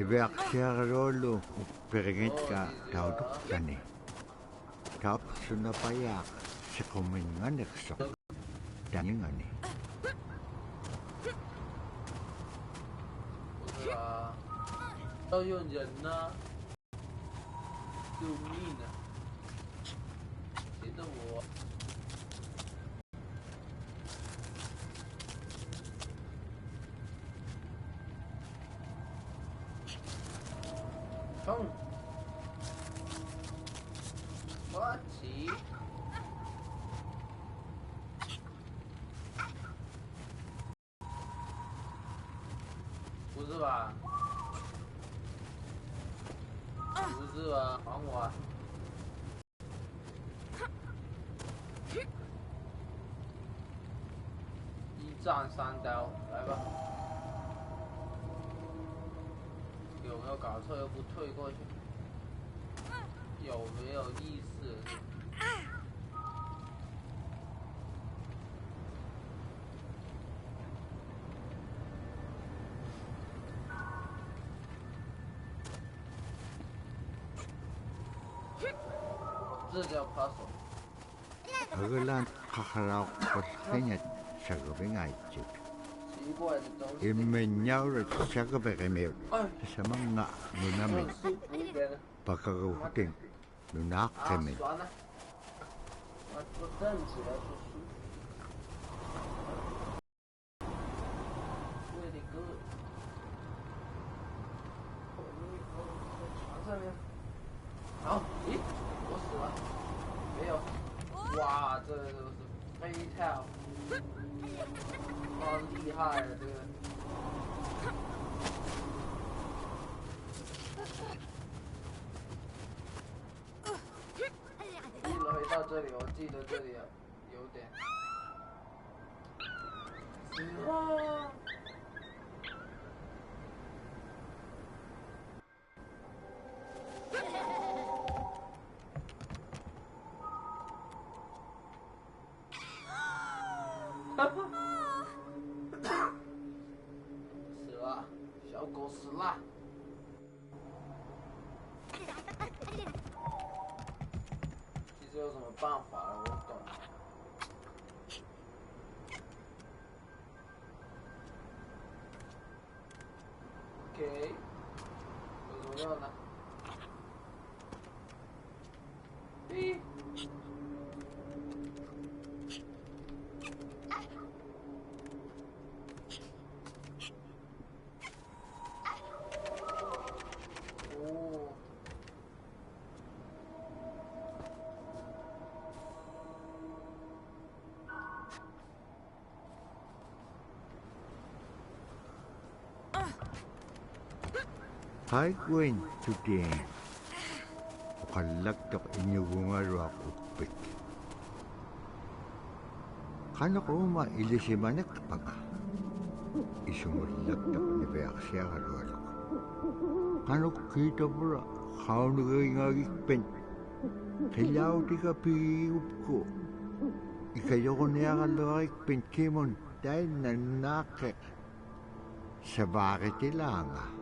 Iveaqsiaruluullu uppiringitka tautukkani taapsunapaya siquminganiqsoq taningani要用人呢，救命啊！谁的我？冲！我起！不是吧？不是吧？还我啊！一战3刀，来吧！有没有搞错？又不退过去，有没有意思？这叫扒手。Agulan qaqarauqqullingat sagubingaitsit. 奇怪的东西。Immenyaurut sagubigimiut samanga nunamin. Pakaguhting nunaqqimin. 算了，我站起来说舒服。Very good。床上面。好，咦，我死了？没有。哇，这个是飞跳，好厉害啊！这个。一回到这里，我记得这里有点。哇！死了，小狗死了。其实有什么办法了？我懂了。OK， 有什么用呢？咦？Haikuin tutiin uqallaktoq iñugungaruaq uppik. Qanuquma ilisimanaqpaqa isumullaktoq nipiaqsiagalualuq. Qanuk kiitapura qaunugingagikpen qillautika piiupku ikayoquniaqalluarikpen kimun tainnaaqeq sabaaqitilaanga.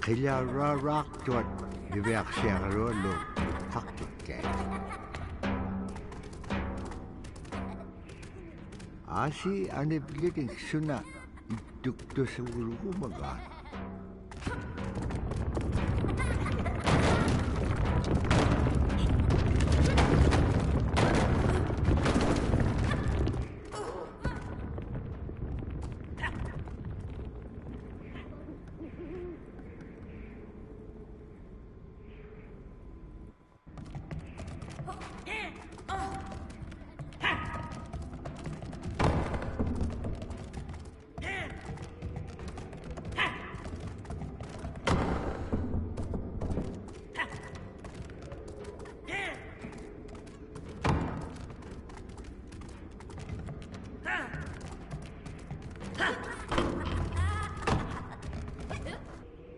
Kila rarak tuat dibeak siang rolo taktik kaya. Asi ane bilik suna iduk to sa urugo maga.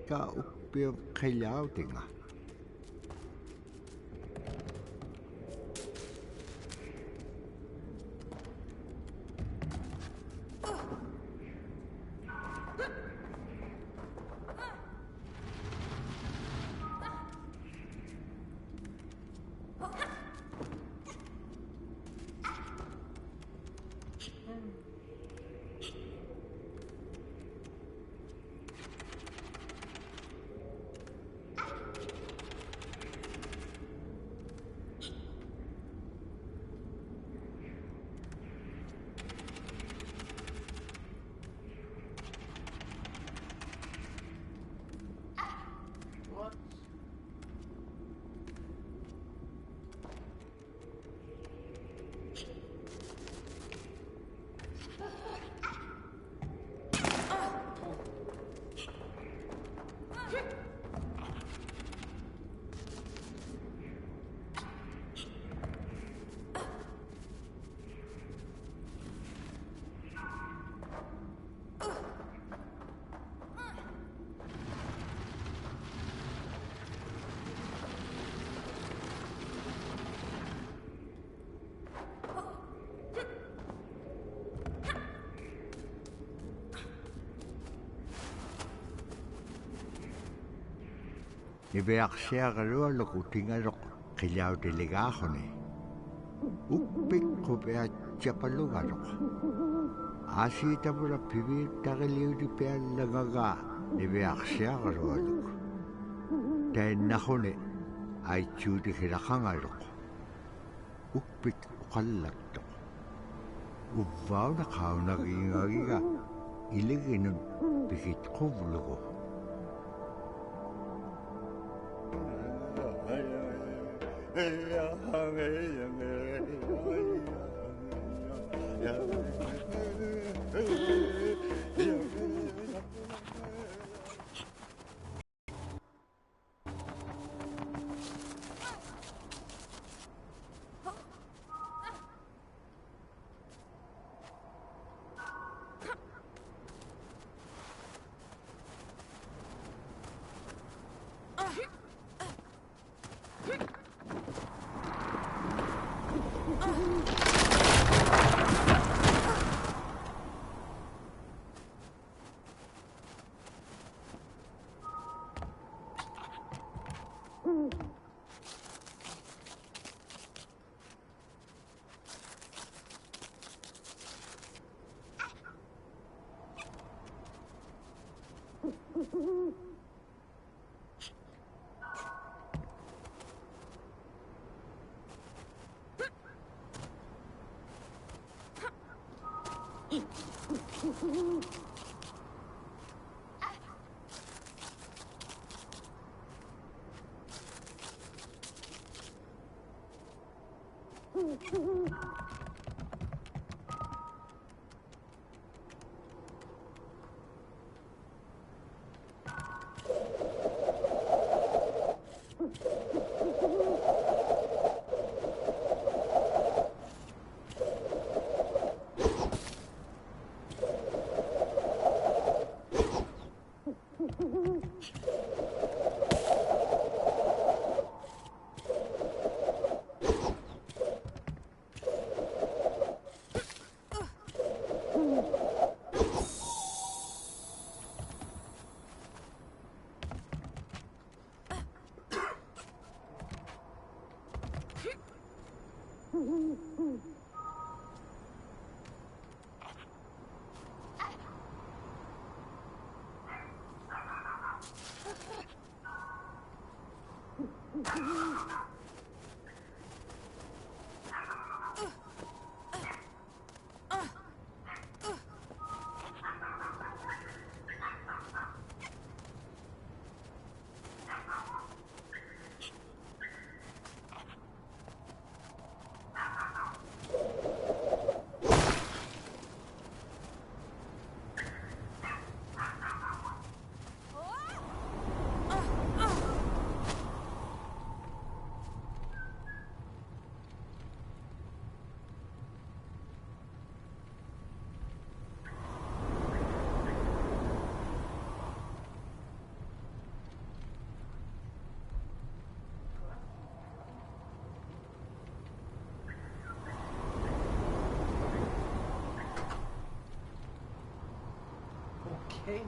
Ka upio kailaw tinga. Ibeak siya rolo kutinga rok kailaw delegaho ni. Upik ko bea chapaluga rok. Asi tabura pibi tagaliw di pea langaga ibeak siya rolo. Dahil nahone ay chudi hirakanga rok. Upik ukalak rok. Ubaw na kao nagingagiga iliginun bigit kumulugo. Okay.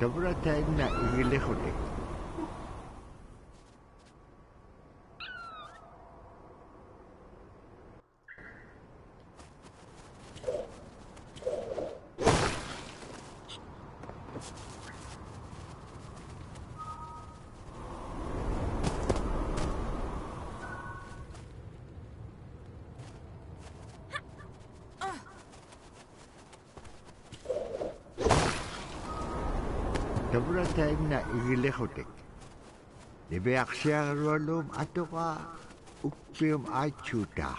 Dobra tayo na igilikhotik. Dobra tayo na igilikhotik. Libeaksiarulum atoka ukpium achuta.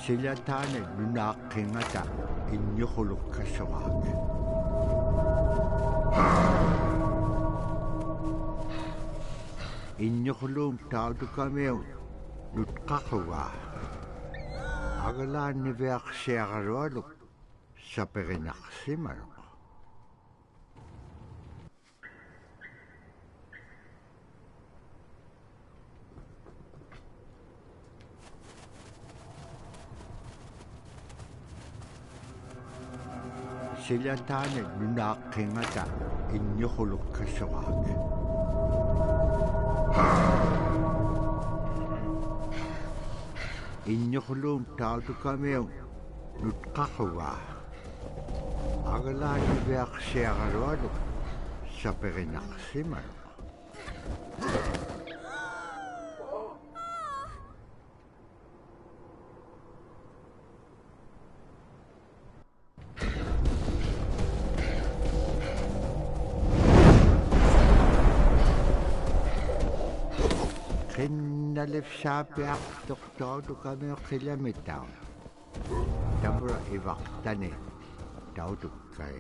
Sila taane lunaaqqiнгата иннюқулуккассораак. Иннюқулуум таутукамиу нутқақугаа. Агалааннивиақсиаралуалук саперинарсималу. Sila taane lunaaqqiнгата иннюқулуккассораак. Иннюқулуум таутукамиу нутқақугаа. Агалааннивиақсиаралуалук саперинарсималу. Qinnalifsaapiartortorutukamiuqqilamitau. Tapura ivartani tautukkai.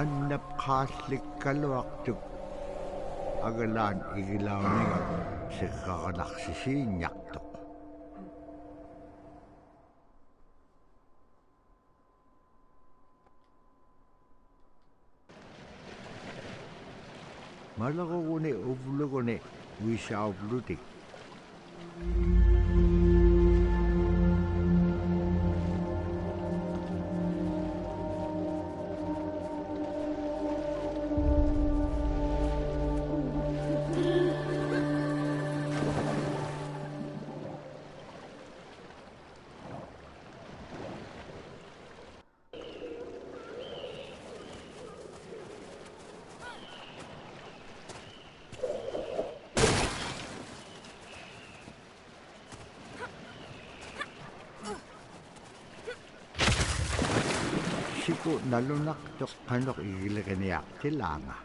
Annapqaallikkaluartuk agalaan igilauniga siqqaqalarsisiinñartoq. Malaruguni uvluguni uisaavlutik. Siku nalunaqtoq qanuq igilerianiartilaanga.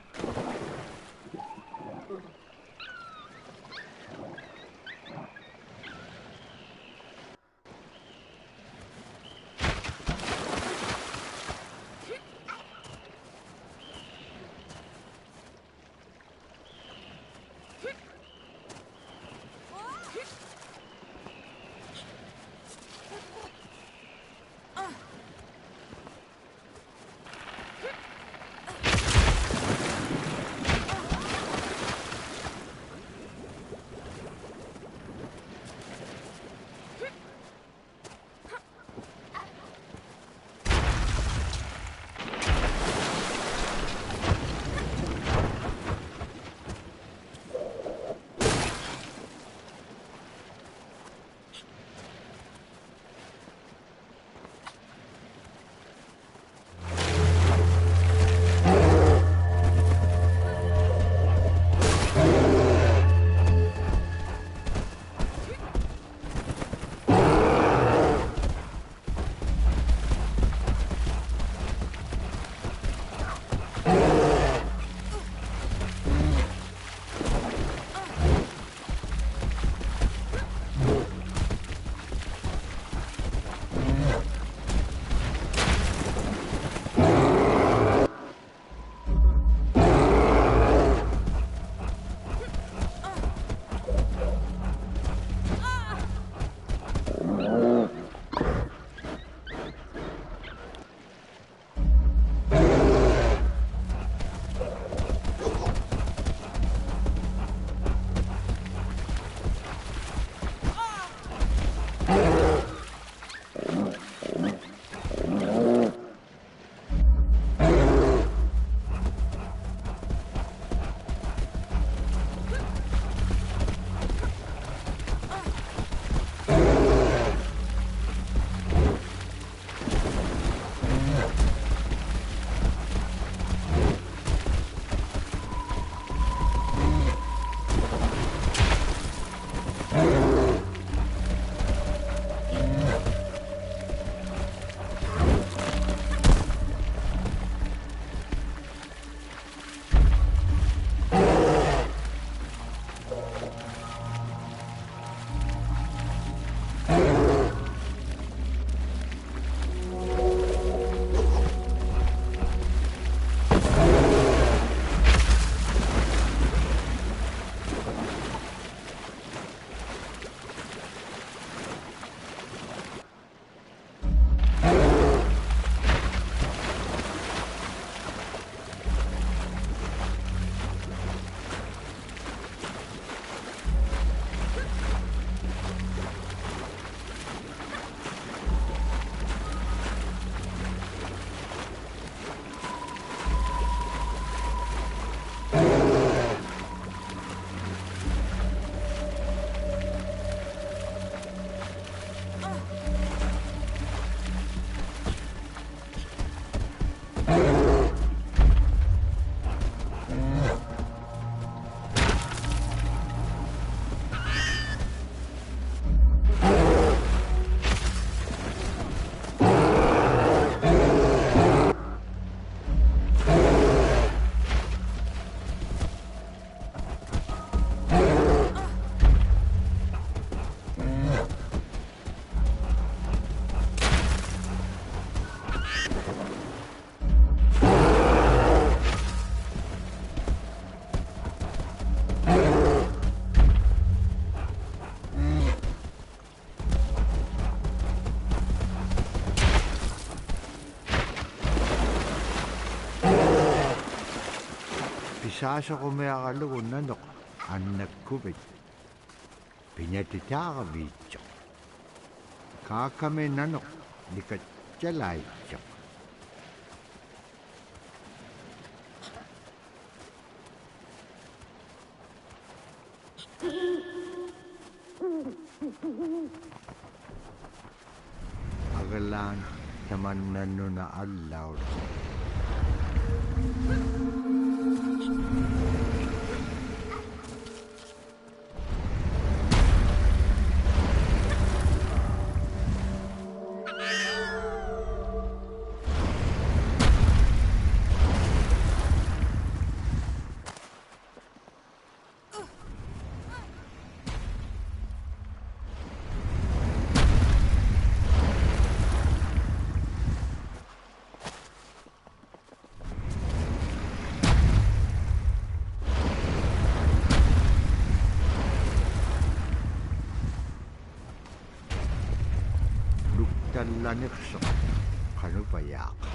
Pisaasoqumiaqalugu nanuq annakkuvit piñatitaaqaviitsoq kaakami nanuq likatjalaitsoq agalaan tamannannuna allaut luktallanirsoq qanupayaaqa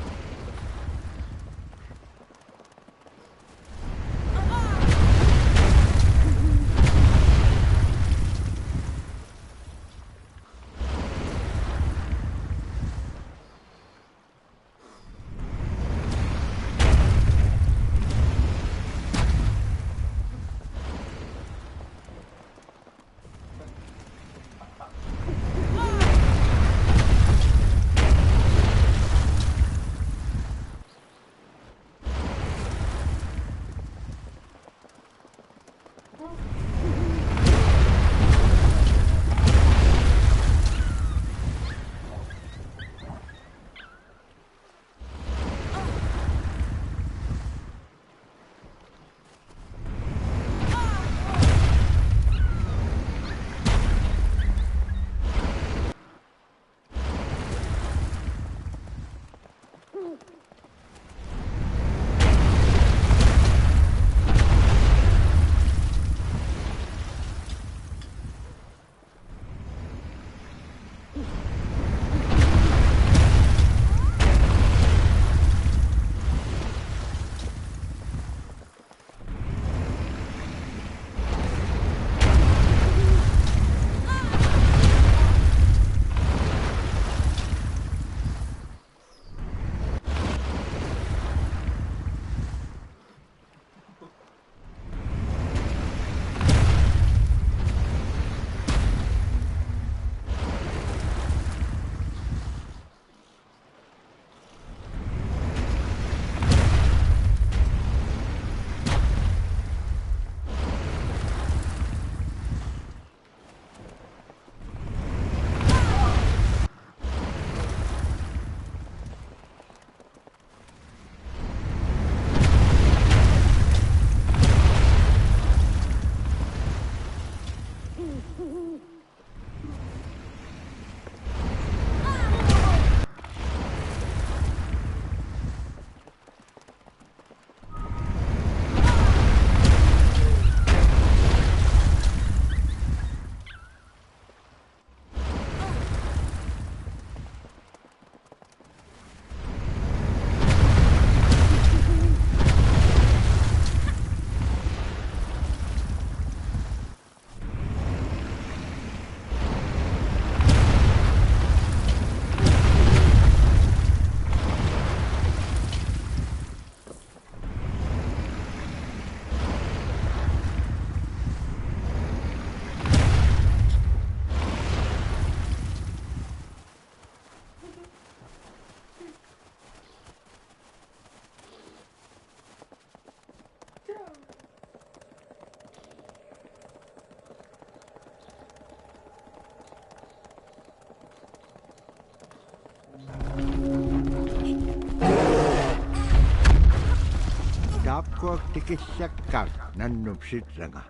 tapkuak tikissakkak nannupsitlanga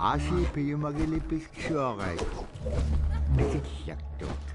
aasi piyumagilipiksuaqaik tikissaktuut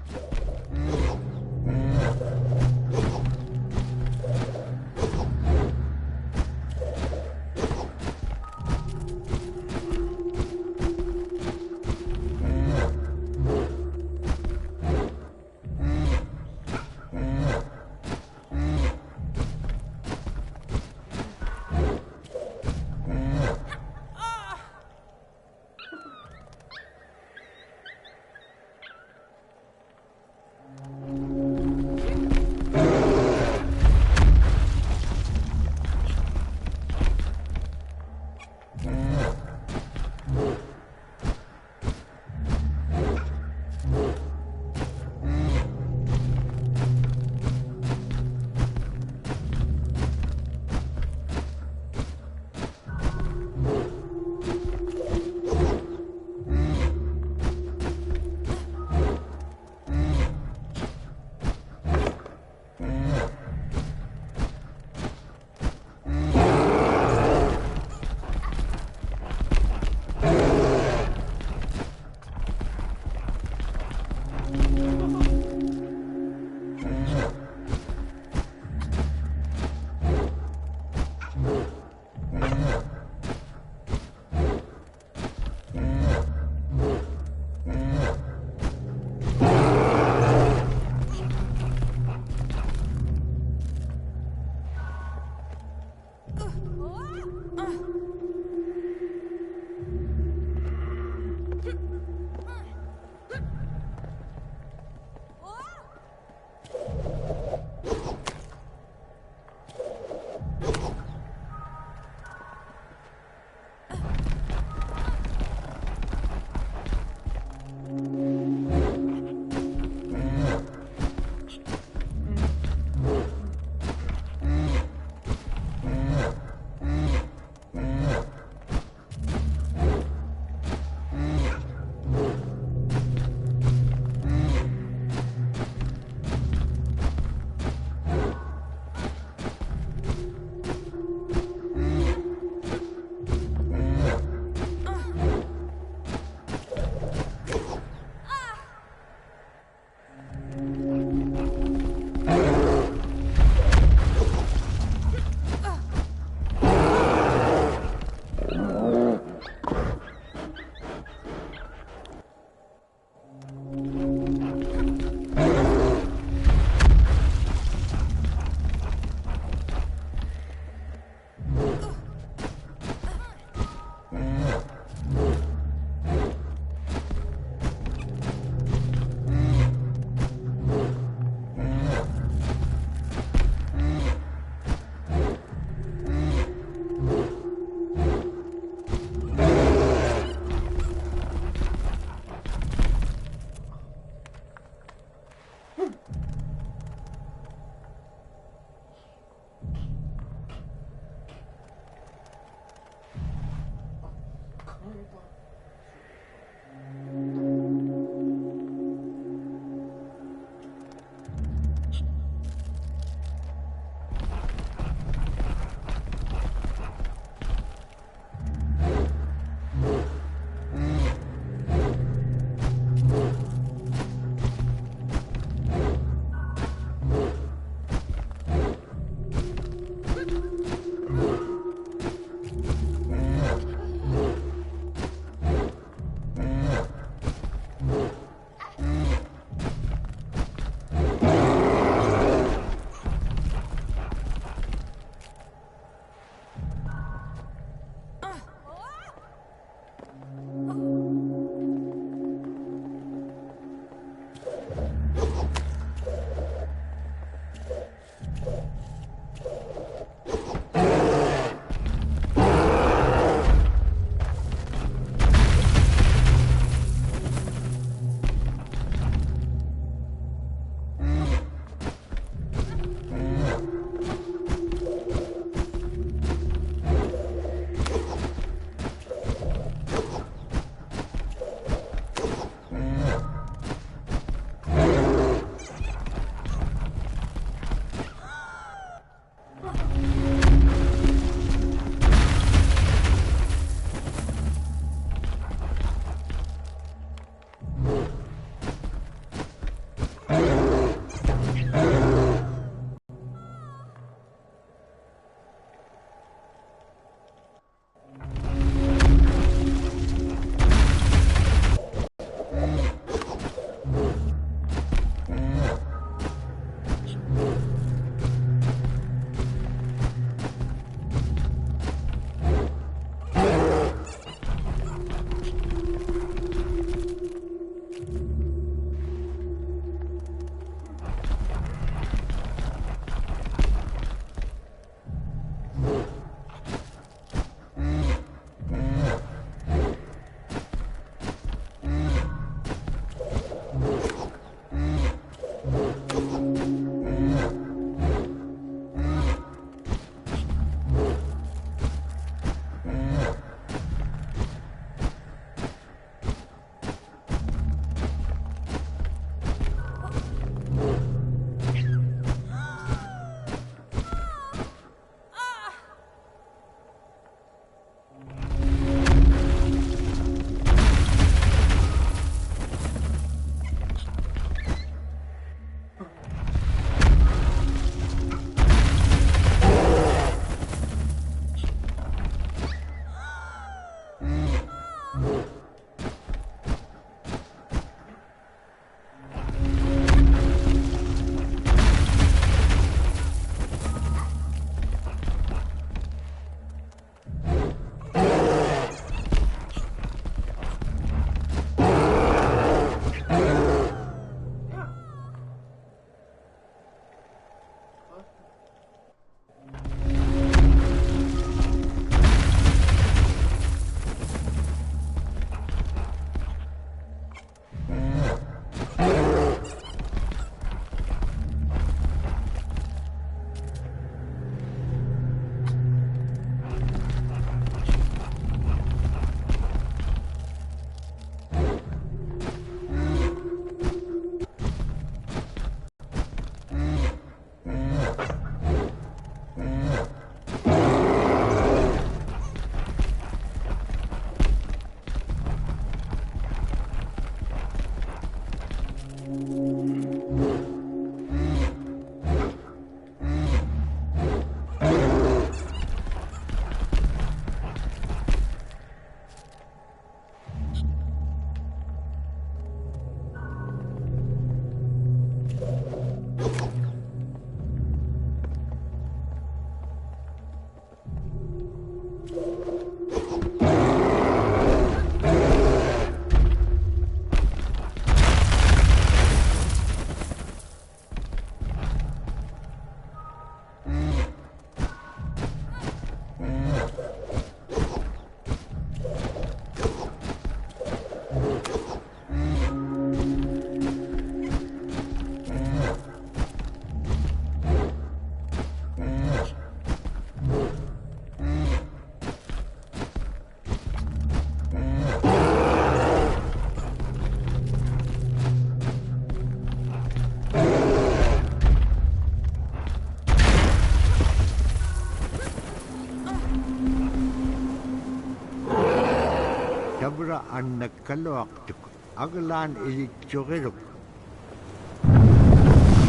Ura annakkaluartuk aglaan ilitsuriluk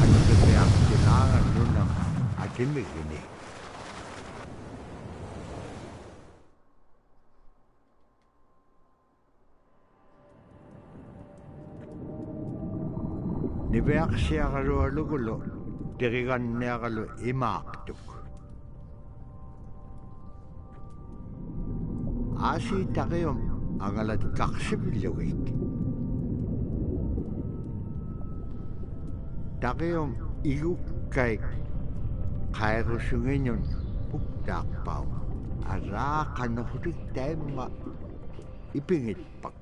annapeartilaaran nunam atimigini Niveaqsiaqalualugulu tiriganniaqalu imaaqtuk Aasi taqium angalat qarsipillugik taqium igukkaik qairusunginun puktaaqpau araaqanerlutik taimma ipingitpak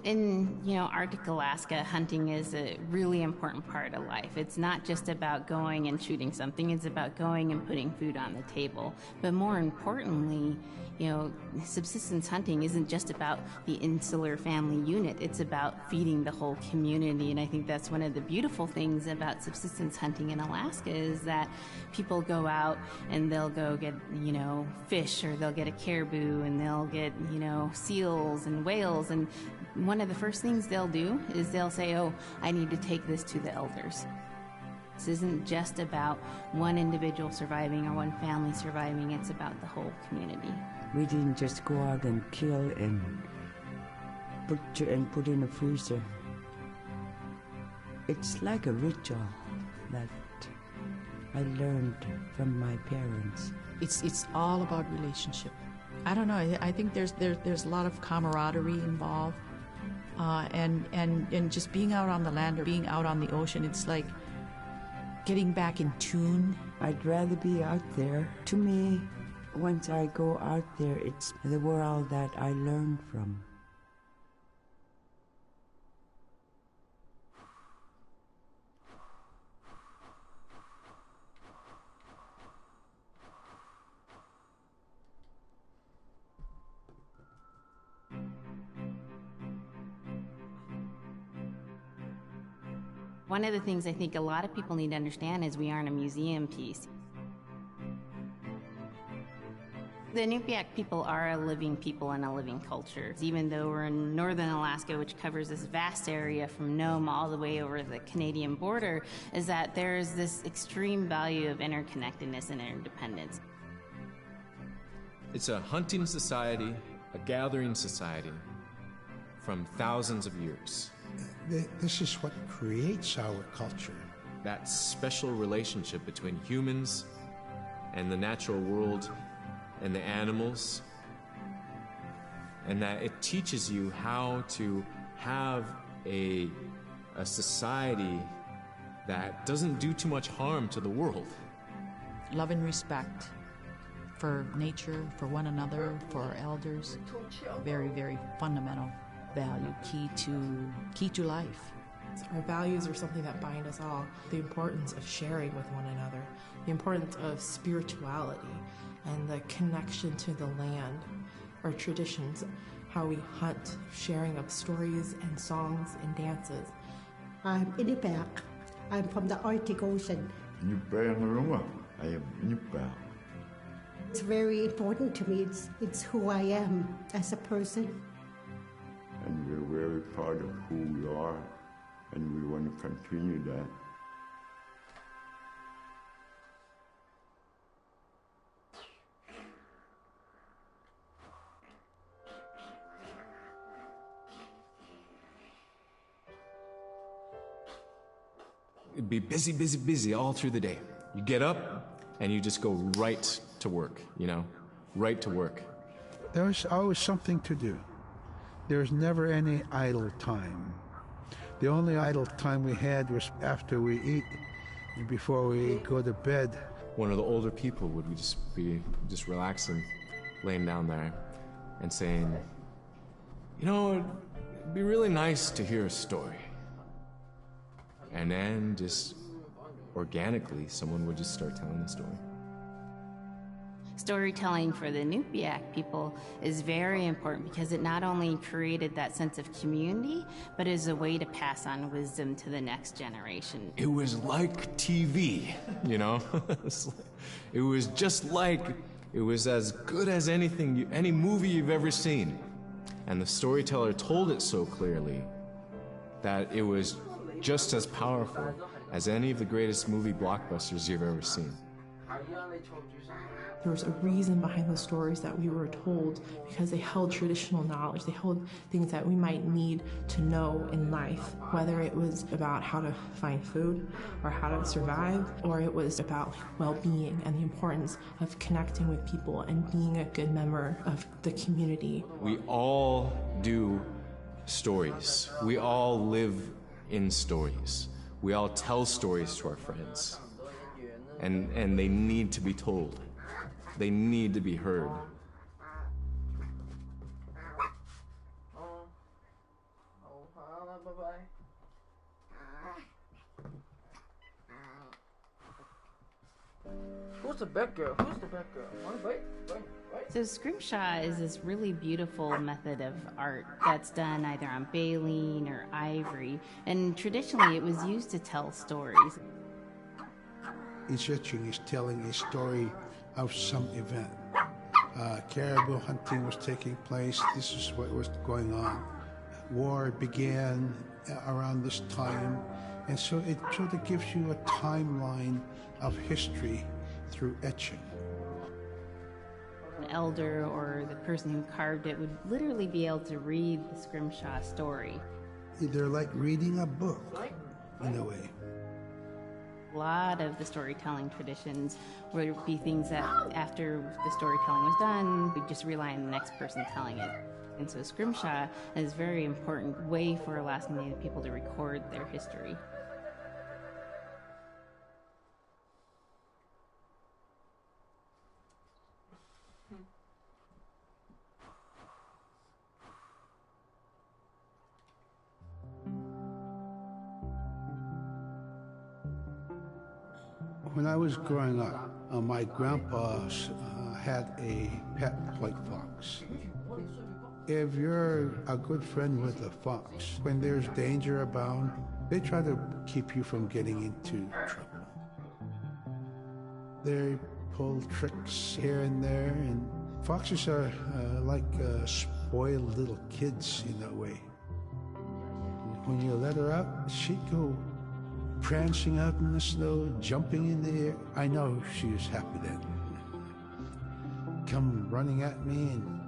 In, Arctic Alaska, hunting is a really important part of life. It's not just about going and shooting something, it's about going and putting food on the table. But more importantly, subsistence hunting isn't just about the insular family unit, it's about feeding the whole community. And I think that's one of the beautiful things about subsistence hunting in Alaska is that people go out and they'll go get, fish, or they'll get a caribou, and they'll get, seals and whales. And one of the first things they'll do is they'll say, oh, I need to take this to the elders. This isn't just about one individual surviving or one family surviving, it's about the whole community. We didn't just go out and kill and put in a freezer. It's like a ritual that I learned from my parents. It's all about relationship. I don't know. I think there's a lot of camaraderie involved, and just being out on the land or being out on the ocean. It's like getting back in tune. I'd rather be out there. To me, once I go out there, it's the world that I learn from. One of the things I think a lot of people need to understand is we aren't a museum piece. The Inupiaq people are a living people and a living culture. Even though we're in northern Alaska, which covers this vast area from Nome all the way over the Canadian border, is that there's this extreme value of interconnectedness and interdependence. It's a hunting society, a gathering society from thousands of years. This is what creates our culture. That special relationship between humans and the natural world and the animals, and that it teaches you how to have a society that doesn't do too much harm to the world. Love and respect. for nature, for one another, for our elders. Very, very fundamental value, key to life. Our values are something that bind us all. The importance of sharing with one another, the importance of spirituality, and the connection to the land, our traditions, how we hunt, sharing of stories and songs and dances. I'm Inupiaq. I'm from the Arctic Ocean. I am Inupiaq. It's very important to me. It's who I am as a person. And we're very proud of who we are, and we want to continue that. It'd be busy, busy, busy all through the day. You get up and you just go right to work, right to work. There was always something to do. There was never any idle time. The only idle time we had was after we eat and before we go to bed. One of the older people would be relaxing, laying down there and saying, it'd be really nice to hear a story. And then just organically, someone would just start telling the story. Storytelling for the Inupiaq people is very important because it not only created that sense of community, but is a way to pass on wisdom to the next generation. It was like TV, It was just like, it was as good as any movie you've ever seen. And the storyteller told it so clearly that it was just as powerful as any of the greatest movie blockbusters you've ever seen. There was a reason behind the stories that we were told because they held traditional knowledge. They held things that we might need to know in life, whether it was about how to find food or how to survive, or it was about well-being and the importance of connecting with people and being a good member of the community. We all do stories. We all live in stories. We all tell stories to our friends. And they need to be told. They need to be heard. Who's the bad girl? So scrimshaw is this really beautiful method of art that's done either on baleen or ivory, and traditionally it was used to tell stories. Each etching is telling a story of some event. Caribou hunting was taking place. This is what was going on. War began around this time, and so it sort of gives you a timeline of history through etching. An elder or the person who carved it would literally be able to read the scrimshaw story. They're like reading a book, in a way. A lot of the storytelling traditions would be things that after the storytelling was done, we'd just rely on the next person telling it. And so scrimshaw is a very important way for Alaskan Native people to record their history. When I was growing up, my grandpa had a pet white fox. If you're a good friend with a fox, when there's danger abound, they try to keep you from getting into trouble. They pull tricks here and there, and foxes are like spoiled little kids in a way. When you let her out, she'd go prancing out in the snow, jumping in the air. I know she was happy then. Come running at me and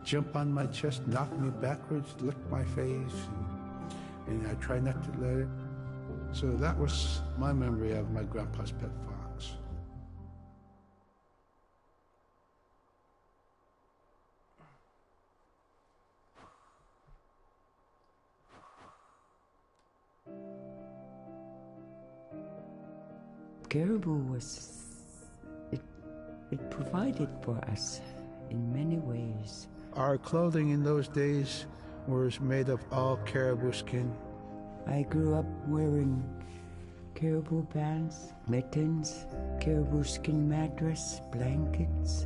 jump on my chest, knock me backwards, lick my face, and I try not to let it. So that was my memory of my grandpa's pet fox. Caribou was It provided for us in many ways. Our clothing in those days was made of all caribou skin. I grew up wearing caribou pants, mittens, caribou skin mattress, blankets.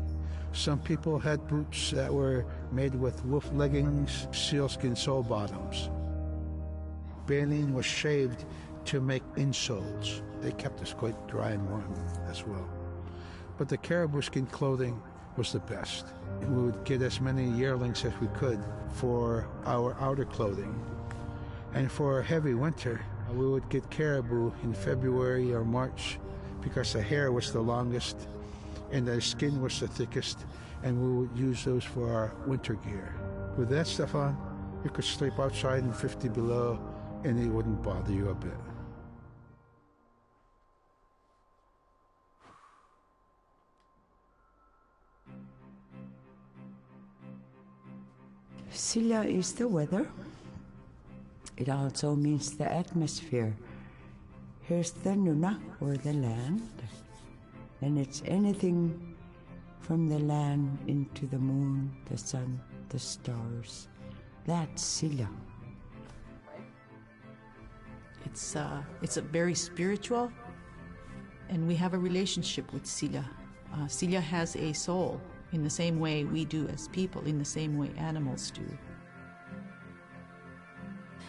Some people had boots that were made with wolf leggings, sealskin sole bottoms. Baleen was shaved to make insoles. They kept us quite dry and warm as well. But the caribou skin clothing was the best. We would get as many yearlings as we could for our outer clothing. And for a heavy winter, we would get caribou in February or March because the hair was the longest and the skin was the thickest, and we would use those for our winter gear. With that stuff on, you could sleep outside in 50 below and it wouldn't bother you a bit. Sila is the weather. It also means the atmosphere. Here's the nuna, or the land. And it's anything from the land into the moon, the sun, the stars. That's Sila. It's a very spiritual, and we have a relationship with Sila. Sila has a soul in the same way we do as people, in the same way animals do.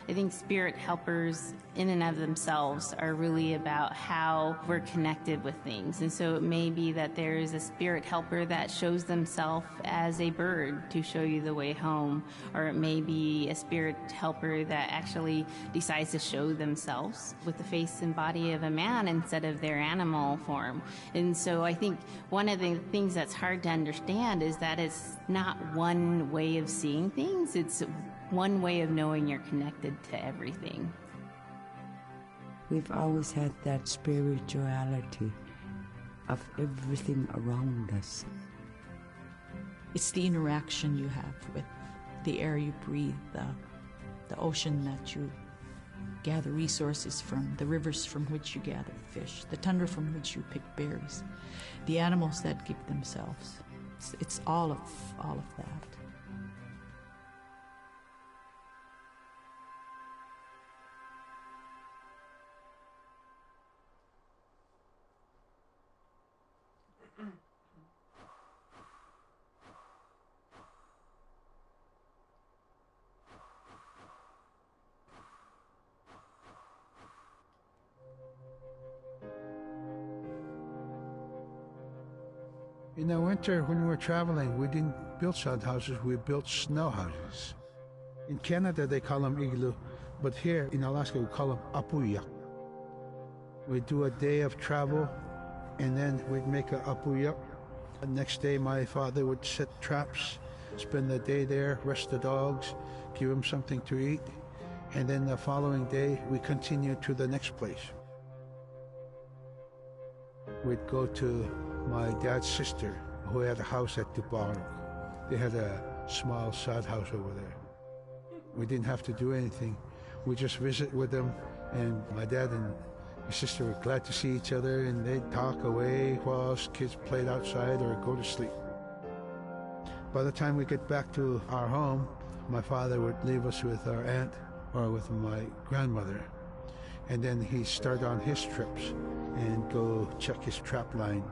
I think spirit helpers in and of themselves are really about how we're connected with things. And so it may be that there is a spirit helper that shows themselves as a bird to show you the way home, or it may be a spirit helper that actually decides to show themselves with the face and body of a man instead of their animal form. And so I think one of the things that's hard to understand is that it's not one way of seeing things, it's one way of knowing you're connected to everything. We've always had that spirituality of everything around us. It's the interaction you have with the air you breathe, the ocean that you gather resources from, the rivers from which you gather fish, the tundra from which you pick berries, the animals that give themselves. It's all of that. In the winter, when we were traveling, we didn't build sod houses, we built snow houses. In Canada, they call them igloo, but here in Alaska, we call them apuyak. We'd do a day of travel, and then we'd make a apuyak. The next day, my father would set traps, spend the day there, rest the dogs, give them something to eat, and then the following day, we continued to the next place. We'd go to my dad's sister, who had a house at Dubarok. They had a small sod house over there. We didn't have to do anything. We just visit with them, and my dad and my sister were glad to see each other, and they'd talk away while us kids played outside or go to sleep. By the time we get back to our home, my father would leave us with our aunt or with my grandmother, and then he'd start on his trips and go check his trap line.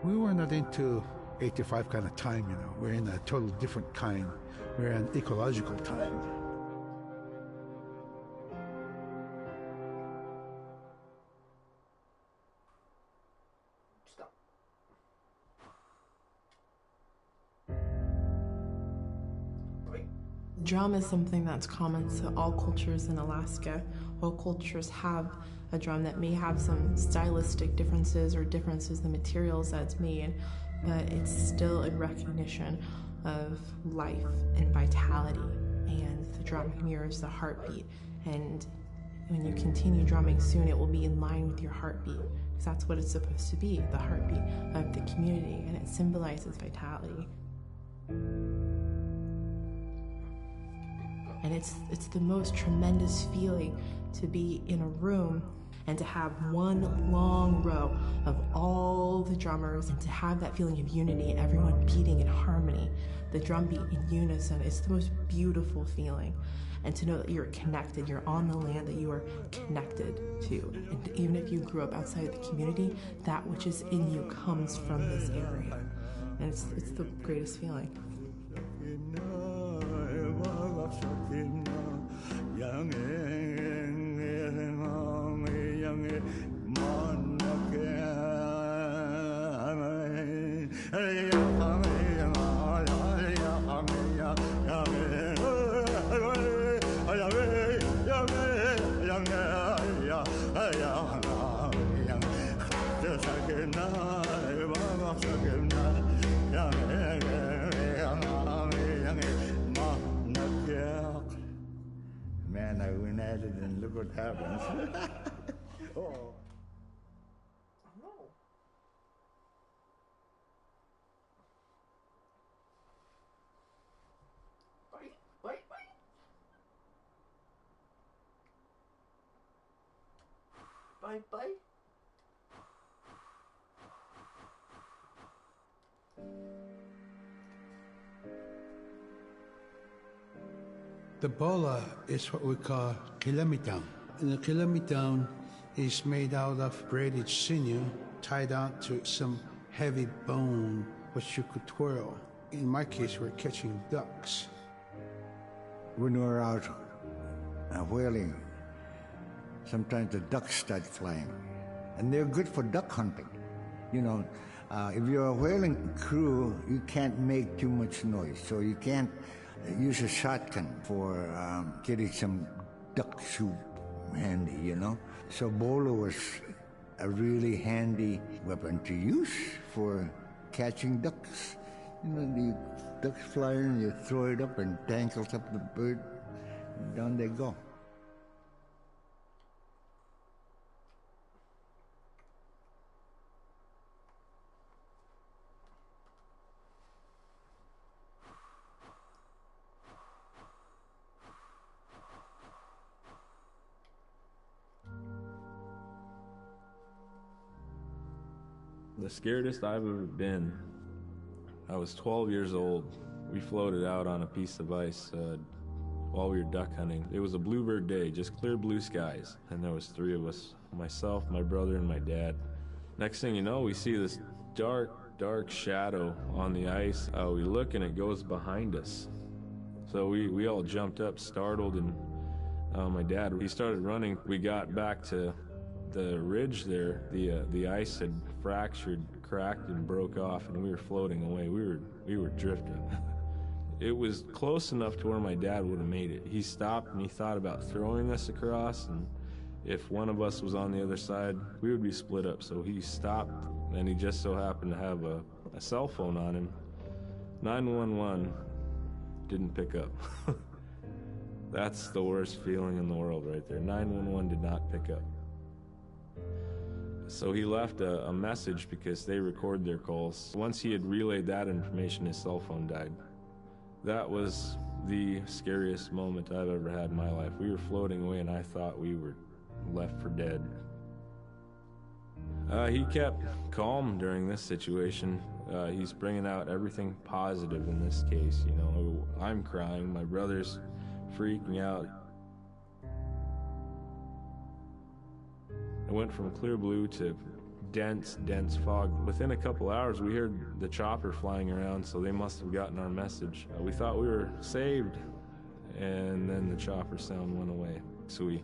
We were not into 8 to 5 kind of time, you know. We're in a totally different kind. We're in ecological time. Stop. Drum is something that's common to all cultures in Alaska. All cultures have a drum that may have some stylistic differences or differences in the materials that it's made, but it's still a recognition of life and vitality, and the drum mirrors the heartbeat. And when you continue drumming soon, it will be in line with your heartbeat, because that's what it's supposed to be, the heartbeat of the community, and it symbolizes vitality. And it's the most tremendous feeling to be in a room and to have one long row of all all the drummers and to have that feeling of unity, everyone beating in harmony, the drum beat in unison, it's the most beautiful feeling. And to know that you're connected, you're on the land that you are connected to. And even if you grew up outside the community, that which is in you comes from this area. And it's the greatest feeling. Man, I went at it and look what happens. Oh. Bye. The bola is what we call kilamitang. And the kilamitang is made out of braided sinew tied out to some heavy bone which you could twirl. In my case, we're catching ducks. When we're out whaling, sometimes the ducks start flying. And they're good for duck hunting. You know, if you're a whaling crew, you can't make too much noise. So you can't use a shotgun for getting some duck soup handy, you know. So bolo was a really handy weapon to use for catching ducks. You know, the ducks fly in, you throw it up and tangles up the bird, and down they go. The scaredest I've ever been, I was 12 years old. We floated out on a piece of ice while we were duck hunting. It was a bluebird day, just clear blue skies. And there was 3 of us, myself, my brother, and my dad. Next thing you know, we see this dark shadow on the ice. We look and it goes behind us. So we all jumped up, startled, and my dad, he started running. We got back to the ridge there. The ice had fractured, cracked, and broke off, and we were floating away. We were drifting. It was close enough to where my dad would have made it. He stopped and he thought about throwing us across, and if one of us was on the other side, we would be split up. So he stopped, and he just so happened to have a cell phone on him. 911 didn't pick up. That's the worst feeling in the world right there. 911 did not pick up. So he left a message because they record their calls. Once he had relayed that information, his cell phone died. That was the scariest moment I've ever had in my life. We were floating away and I thought we were left for dead. He kept calm during this situation. He's bringing out everything positive in this case. You know, I'm crying, my brother's freaking out. It went from clear blue to dense fog. Within a couple hours, we heard the chopper flying around, so they must have gotten our message. We thought we were saved, and then the chopper sound went away. So we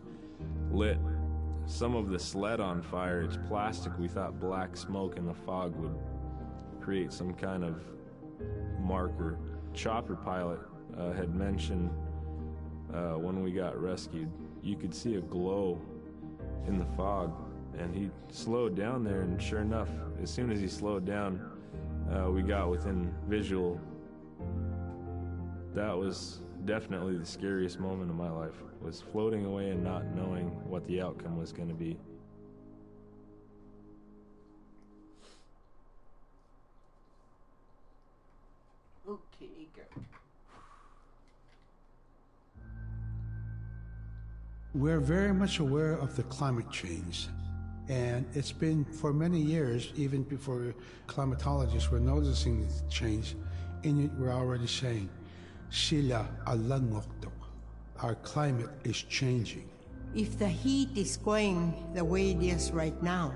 lit some of the sled on fire. It's plastic. We thought black smoke in the fog would create some kind of marker. Chopper pilot had mentioned when we got rescued, you could see a glow in the fog, and he slowed down there, and sure enough, as soon as he slowed down, we got within visual. That was definitely the scariest moment of my life, was floating away and not knowing what the outcome was going to be. Okay, girl. We're very much aware of the climate change. And it's been for many years, even before climatologists were noticing the change, Inuit were already saying, Sila alangokto. Our climate is changing. If the heat is going the way it is right now,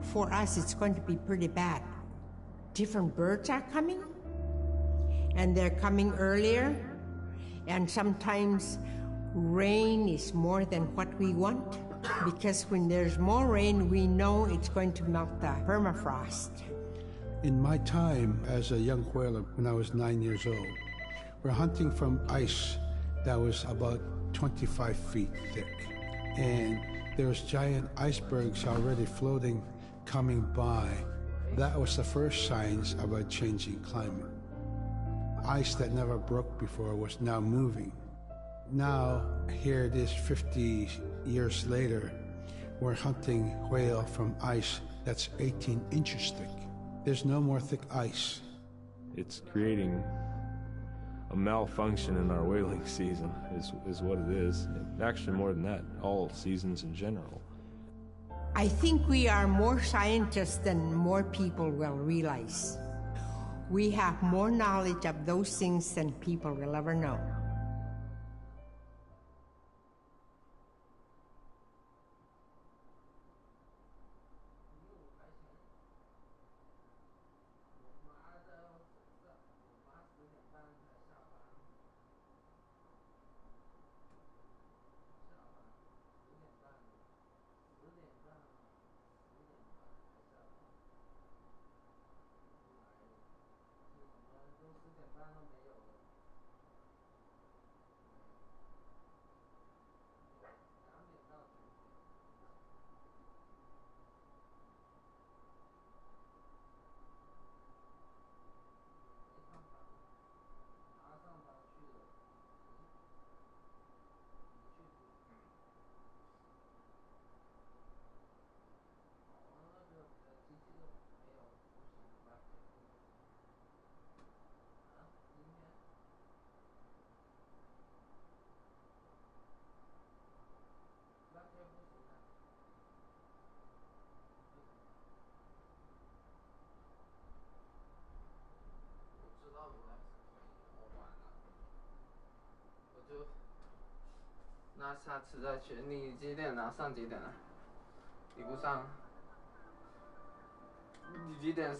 for us it's going to be pretty bad. Different birds are coming, and they're coming earlier, and sometimes rain is more than what we want, because when there's more rain, we know it's going to melt the permafrost. In my time as a young whaler, when I was 9 years old, we're hunting from ice that was about 25 feet thick. And there was giant icebergs already floating, coming by. That was the first signs of a changing climate. Ice that never broke before was now moving. Now, here it is 50 years later, we're hunting whale from ice that's 18 inches thick. There's no more thick ice. It's creating a malfunction in our whaling season is what it is. Actually, more than that, all seasons in general. I think we are more scientists than more people will realize. We have more knowledge of those things than people will ever know.那下次再去。你几点呢？上几点呢？你不上？你几点上？